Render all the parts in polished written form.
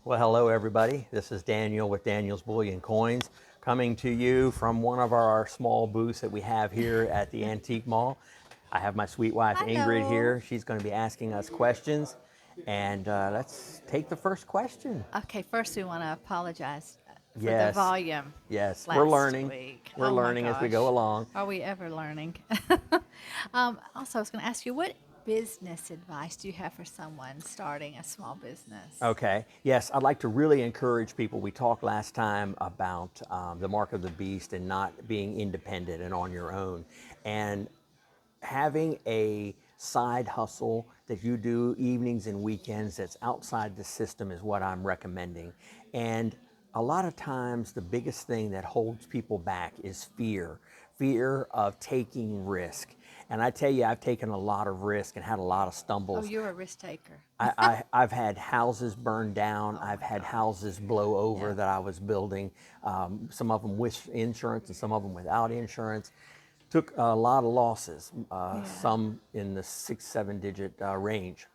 Well, hello everybody. This is Daniel with Daniel's Bullion Coins, coming to you from one of our small booths that we have here at the Antique Mall. I have my sweet wife Ingrid Hello. here. She's going to be asking us questions, and let's take the first question. Okay, first we want to apologize for the Yes, volume yes, we're last learning. week. We're Oh my learning as we gosh. go along. Are we ever learning? Also, I was going to ask you, what business advice do you have for someone starting a small business? Okay. Yes, I'd like to really encourage people. We talked last time about the mark of the beast and not being independent and on your own. And having a side hustle that you do evenings and weekends that's outside the system is what I'm recommending. And a lot of times the biggest thing that holds people back is fear of taking risk. And I tell you, I've taken a lot of risk and had a lot of Oh, stumbles. you're a risk taker. I've had houses burned down. Oh I've my had gosh. houses blow over Yeah. that I was building, some of them with insurance and some of them without insurance. Took a lot of losses, Yeah. some in the 6, 7 digit range.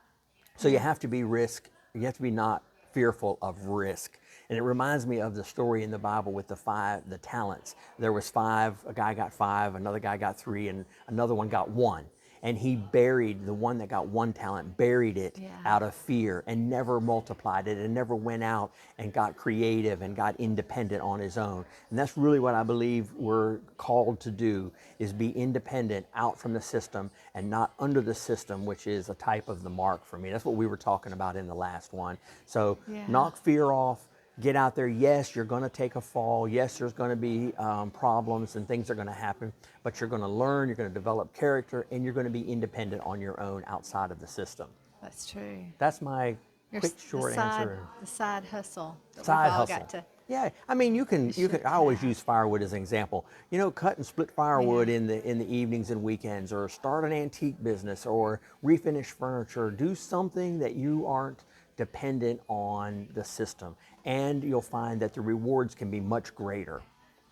So you Yeah. have to be you have to be not fearful of risk. And it reminds me of the story in the Bible with the talents. There was five, a guy got five, another guy got three, and another one got one. And he buried the one that got one talent, buried it Yeah. out of fear and never multiplied it and never went out and got creative and got independent on his own. And that's really what I believe we're called to do, is be independent out from the system and not under the system, which is a type of the mark for me. That's what we were talking about in the last one. So Yeah. knock fear off. Get out there. Yes, you're going to take a fall. Yes, there's going to be problems and things are going to happen, but you're going to learn, you're going to develop character, and you're going to be independent on your own outside of the system. That's true. That's my Your, quick, short answer. the side hustle that we've Side all hustle. got to. Yeah, I mean, you can. Should I always have. use firewood as an example. You know, cut and split firewood Yeah. in the evenings and weekends, or start an antique business, or refinish furniture. Do something that you aren't dependent on the system, and you'll find that the rewards can be much greater.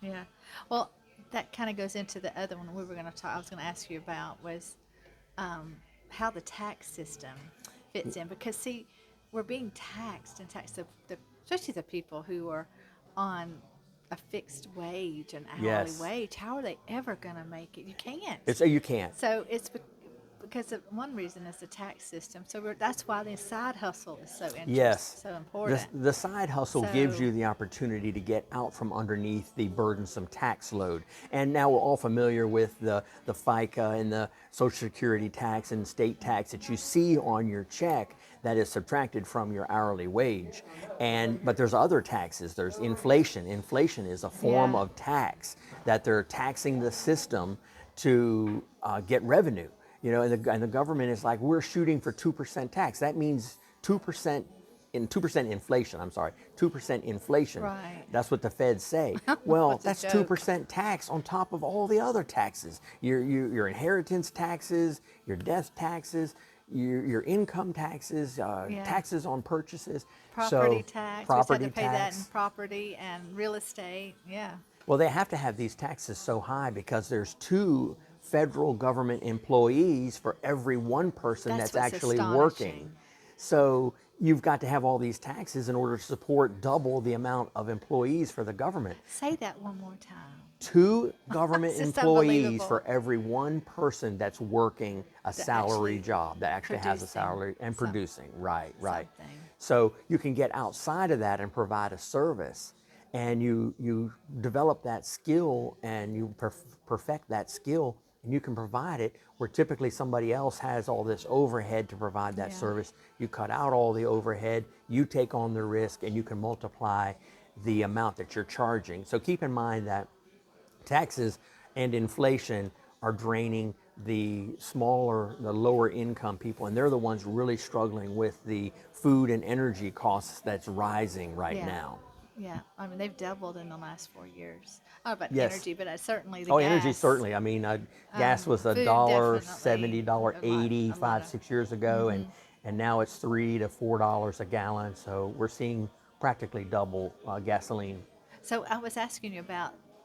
Yeah. Well, that kind of goes into the other one we were going to talk. I was going to ask you about was how the tax system fits in, because see, we're being taxed and taxed especially the people who are on a fixed wage, an hourly Yes, wage. How are they ever going to make it? You can't. it's you can't. So because of one reason is the tax system. So that's why the side hustle is so interesting, Yes. so important. The side hustle gives So you the opportunity to get out from underneath the burdensome tax load. And now we're all familiar with the FICA and the Social Security tax and state tax that you see on your check that is subtracted from your hourly wage. But there's other taxes. There's inflation. Inflation is a form yeah, of tax that they're taxing the system to get revenue. You know, and the government is like, we're shooting for 2% tax. That means 2% 2% inflation. I'm sorry, 2% inflation. right. That's what the feds say. Well, What's a that's joke? 2% tax on top of all the other taxes. Your inheritance taxes, your death taxes, your income taxes, Yeah. taxes on purchases. Property tax. We just Property had to pay that in tax. property and real estate. Yeah. Well, they have to have these taxes so high because there's two federal government employees for every one person That's that's what's actually working. astonishing. So you've got to have all these taxes in order to support double the amount of employees for the government. Say that one more time. Two government It's just employees unbelievable. for every one person that's working a That salary actually job, that actually has a producing salary and some- producing. Right, right. something. So you can get outside of that and provide a service, and you develop that skill and you perfect that skill, and you can provide it where typically somebody else has all this overhead to provide that Yeah. service. You cut out all the overhead, you take on the risk, and you can multiply the amount that you're charging. So keep in mind that taxes and inflation are draining the lower income people, and they're the ones really struggling with the food and energy costs that's rising right Yeah. now. Yeah. I mean, they've doubled in the last 4 years. I don't know about Yes. energy, but certainly the Oh, gas. energy certainly. I mean, gas was a Food dollar definitely. seventy, dollar A lot. 80, A lot five, of. 6 years ago, and now it's $3 to $4 a gallon. So we're seeing practically double gasoline. So I was asking you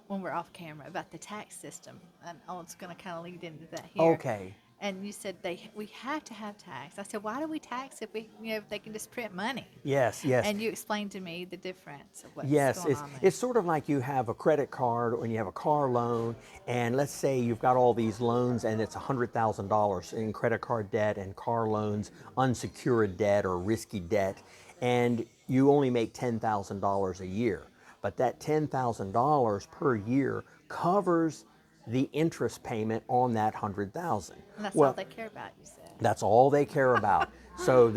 when we're off camera about the tax system, and I was going to kind of lead into that here. Okay. And you said we have to have tax. I said, why do we tax if we, if they can just print money? Yes, yes. And you explained to me the difference of what's Yes, going on there. it's sort of like you have a credit card or you have a car loan, and let's say you've got all these loans and it's $100,000 in credit card debt and car loans, unsecured debt or risky debt, and you only make $10,000 a year. But that $10,000 per year covers the interest payment on that 100,000. And that's all Well, they care about, you said. that's all they care about. So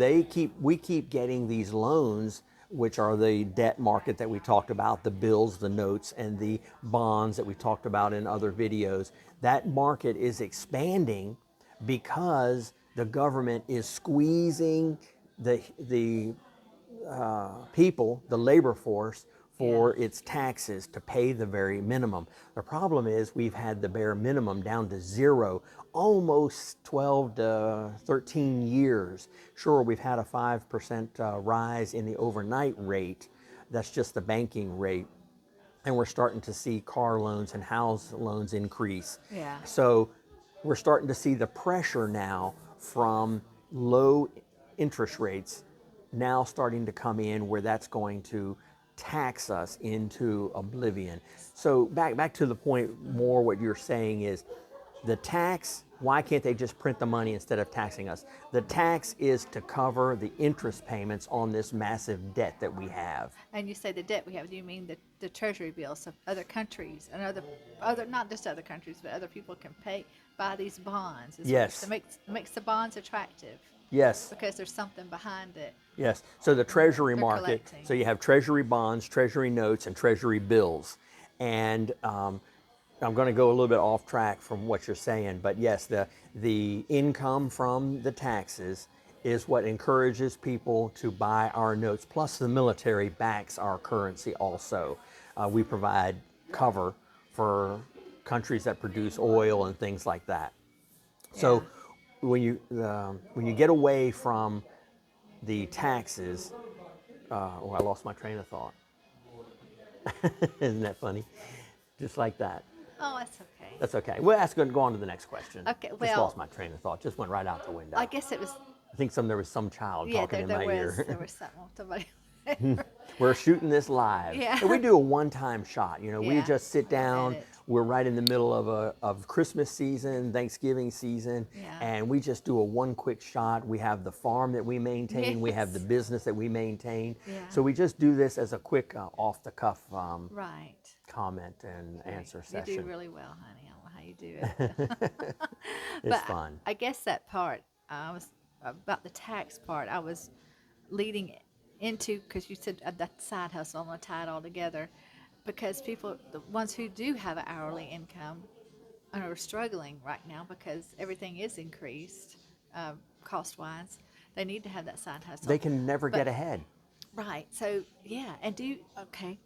we keep getting these loans, which are the debt market that we talked about, the bills, the notes, and the bonds that we talked about in other videos. That market is expanding because the government is squeezing the people, the labor force, for its taxes to pay the very minimum. The problem is we've had the bare minimum down to zero almost 12 to 13 years. Sure, we've had a 5% rise in the overnight rate. That's just the banking rate. And we're starting to see car loans and house loans increase. Yeah. So we're starting to see the pressure now from low interest rates now starting to come in where that's going to tax us into oblivion. So back to the point more what you're saying is the tax, why can't they just print the money instead of taxing us? The tax is to cover the interest payments on this massive debt that we have. And you say the debt we have, do you mean the treasury bills of other countries and other not just other countries, but other people can buy these bonds? Yes. It makes the bonds attractive. Yes. Because there's something behind it. Yes. So the treasury They're market, collecting. so you have treasury bonds, treasury notes, and treasury bills. And I'm going to go a little bit off track from what you're saying, but yes, the income from the taxes is what encourages people to buy our notes. Plus the military backs our currency also. We provide cover for countries that produce oil and things like that. So when you get away from the taxes, oh, I lost my train of thought. Isn't that funny? Just like that. Oh, that's okay. That's okay. Well, that's going to go on to the next question. Okay, Just well- lost my train of thought. Just went right out the window. I guess it was. I think there was some child talking in my ear. There was somebody. We're shooting this live. Yeah. And we do a one-time shot. We Yeah, just sit I down. get it. We're right in the middle of Christmas season, Thanksgiving season, Yeah. and we just do a one quick shot. We have the farm that we maintain. We have Yes. the business that we maintain. Yeah. So we just do this as a quick off-the-cuff Right. comment and answer You session. do really well, honey. I don't know how you do it. It's But fun. I guess that part, I was about the tax part. I was leading into because you said that side hustle. I'm gonna tie it all together because people, the ones who do have an hourly income, are struggling right now because everything is increased cost wise. They need to have that side hustle. They can never But- get ahead. Right. So yeah. And okay.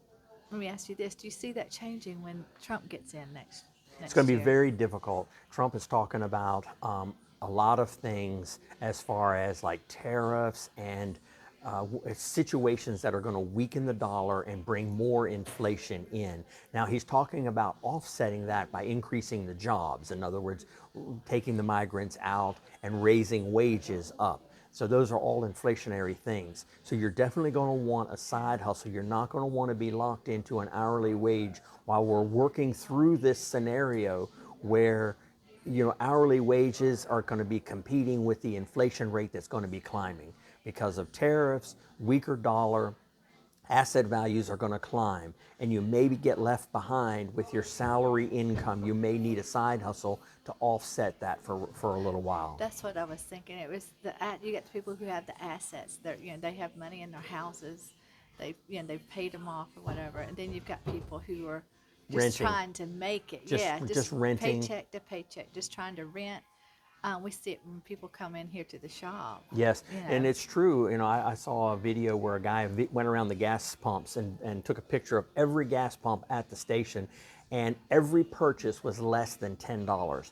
Let me ask you this: do you see that changing when Trump gets in next? It's going to be year? very difficult. Trump is talking about a lot of things as far as like tariffs and situations that are going to weaken the dollar and bring more inflation in. Now, he's talking about offsetting that by increasing the jobs. In other words, taking the migrants out and raising wages up. So those are all inflationary things. So you're definitely going to want a side hustle. You're not going to want to be locked into an hourly wage while we're working through this scenario where hourly wages are going to be competing with the inflation rate that's going to be climbing because of tariffs, weaker dollar, asset values are going to climb, and you maybe get left behind with your salary income. You may need a side hustle to offset that for a little while. That's what I was thinking. It was you get the people who have the assets. They have money in their houses. They've paid them off or whatever, and then you've got people who are just Renting. trying to make it. Just renting. Paycheck to paycheck, just trying to rent. We see it when people come in here to the shop. Yes, you know. and it's true. I saw a video where a guy went around the gas pumps and took a picture of every gas pump at the station, and every purchase was less than $10.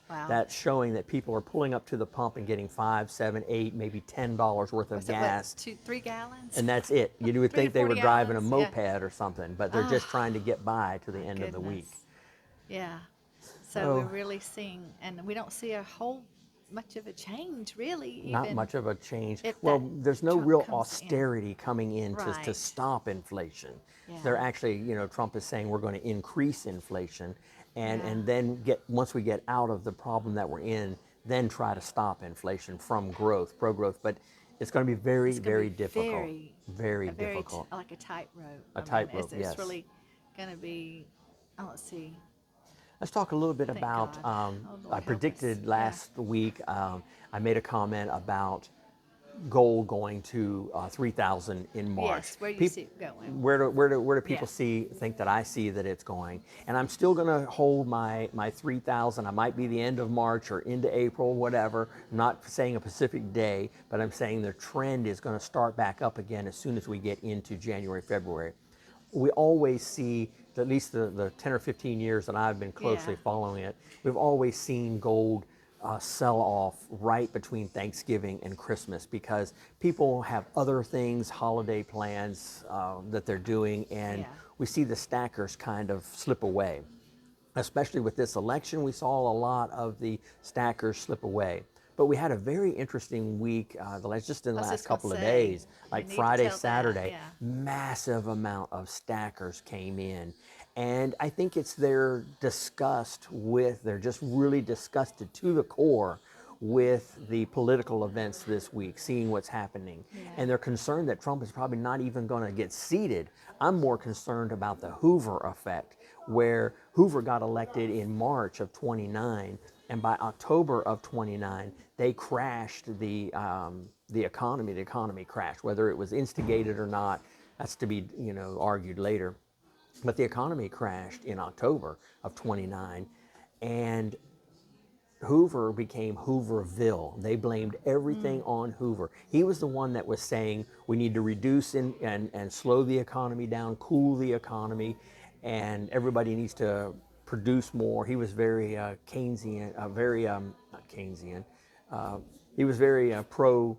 Wow. That's showing that people are pulling up to the pump and getting $5, $7, $8, maybe $10 worth of Was it, gas. 3 gallons? And that's it. You would 3 to think they were 40 driving a gallons, moped or something, but they're just trying to get by to the end of the week. Goodness. Yeah. So So- we're really seeing, and we don't see a whole much of a change, really. Not Even much of a change. if Well, that there's no Trump real comes in. austerity coming in to Right. stop inflation. Yeah. They're actually, Trump is saying we're going to increase inflation, and, Yeah. and then once we get out of the problem that we're in, then try to stop inflation from pro-growth. But it's going to be very, It's going to very be difficult. Very a very difficult. like a tightrope. A I mean, tightrope, it's yes. really going to be. Oh, let's see. Let's talk a little bit Thank about, God. Oh I Lord, help us. predicted Yeah. last week, I made a comment about gold going to 3,000 in March. Yes. Where do you see it going? Where do people Yeah. think that I see that it's going? And I'm still going to hold my 3,000. I might be the end of March or into April, whatever. I'm not saying a specific day, but I'm saying the trend is going to start back up again as soon as we get into January, February. We always see, at least the 10 or 15 years that I've been closely Yeah. following it, we've always seen gold sell off right between Thanksgiving and Christmas because people have other things, holiday plans that they're doing, and Yeah. we see the stackers kind of slip away. Especially with this election, we saw a lot of the stackers slip away. But we had a very interesting week, just in the I was last just gonna couple of say, days, you like need to Friday, tell that. Saturday, Yeah. massive amount of stackers came in. And I think it's they're they're just really disgusted to the core with the political events this week, seeing what's happening. Yeah. And they're concerned that Trump is probably not even going to get seated. I'm more concerned about the Hoover effect, where Hoover got elected in March of 29, and by October of 29, they crashed the economy. The economy crashed, whether it was instigated or not. That's to be argued later. But the economy crashed in October of 29, and Hoover became Hooverville. They blamed everything on Hoover. He was the one that was saying we need to reduce and slow the economy down, cool the economy, and everybody needs to produce more. He was very Keynesian, not Keynesian. Uh, he was very pro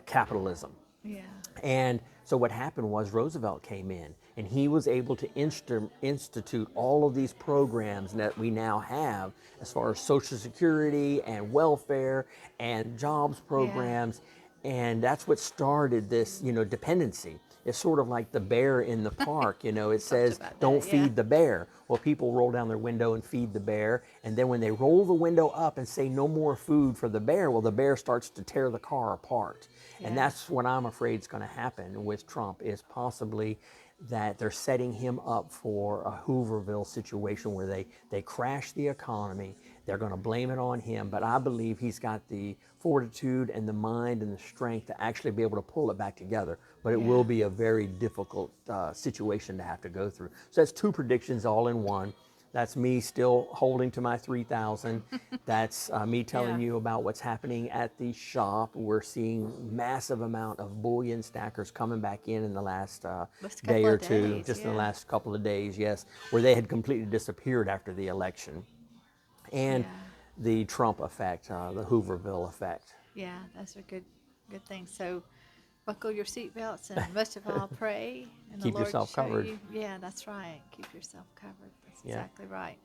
capitalism. Yeah. And so what happened was Roosevelt came in and he was able to institute all of these programs that we now have as far as Social Security and welfare and jobs programs. And that's what started this, dependency. It's sort of like the bear in the park, it Talked says, about don't that. Yeah. feed the bear. Well, people roll down their window and feed the bear. And then when they roll the window up and say no more food for the bear, well, the bear starts to tear the car apart. And Yeah. that's what I'm afraid is going to happen with Trump, is possibly that they're setting him up for a Hooverville situation where they crash the economy. They're going to blame it on him, but I believe he's got the fortitude and the mind and the strength to actually be able to pull it back together. But it will be a very difficult situation to have to go through. So that's two predictions all in one. That's me still holding to my 3,000. That's me telling Yeah. you about what's happening at the shop. We're seeing massive amount of bullion stackers coming back in the last Just a day couple or of two, days, just in the yeah. last couple of days, yes, where they had completely disappeared after the election. And Yeah. the Trump effect, the Hooverville effect. Yeah. Those are good things. So buckle your seatbelts and most of all pray and the Keep Lord yourself show covered. you. Yeah, that's right. Keep yourself covered. That's Yeah. exactly right.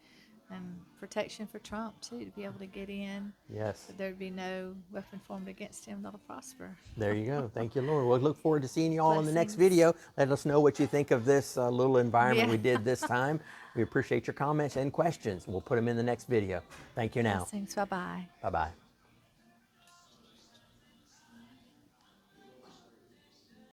And protection for Trump too, to be able to get in. Yes. That there'd be no weapon formed against him that'll prosper. There you go. Thank you, Lord. We'll look forward to seeing you all in the next Blessings. video. Let us know what you think of this little environment Yeah. we did this time. We appreciate your comments and questions. We'll put them in the next video. Thank you now. Blessings. Bye bye. Bye-bye.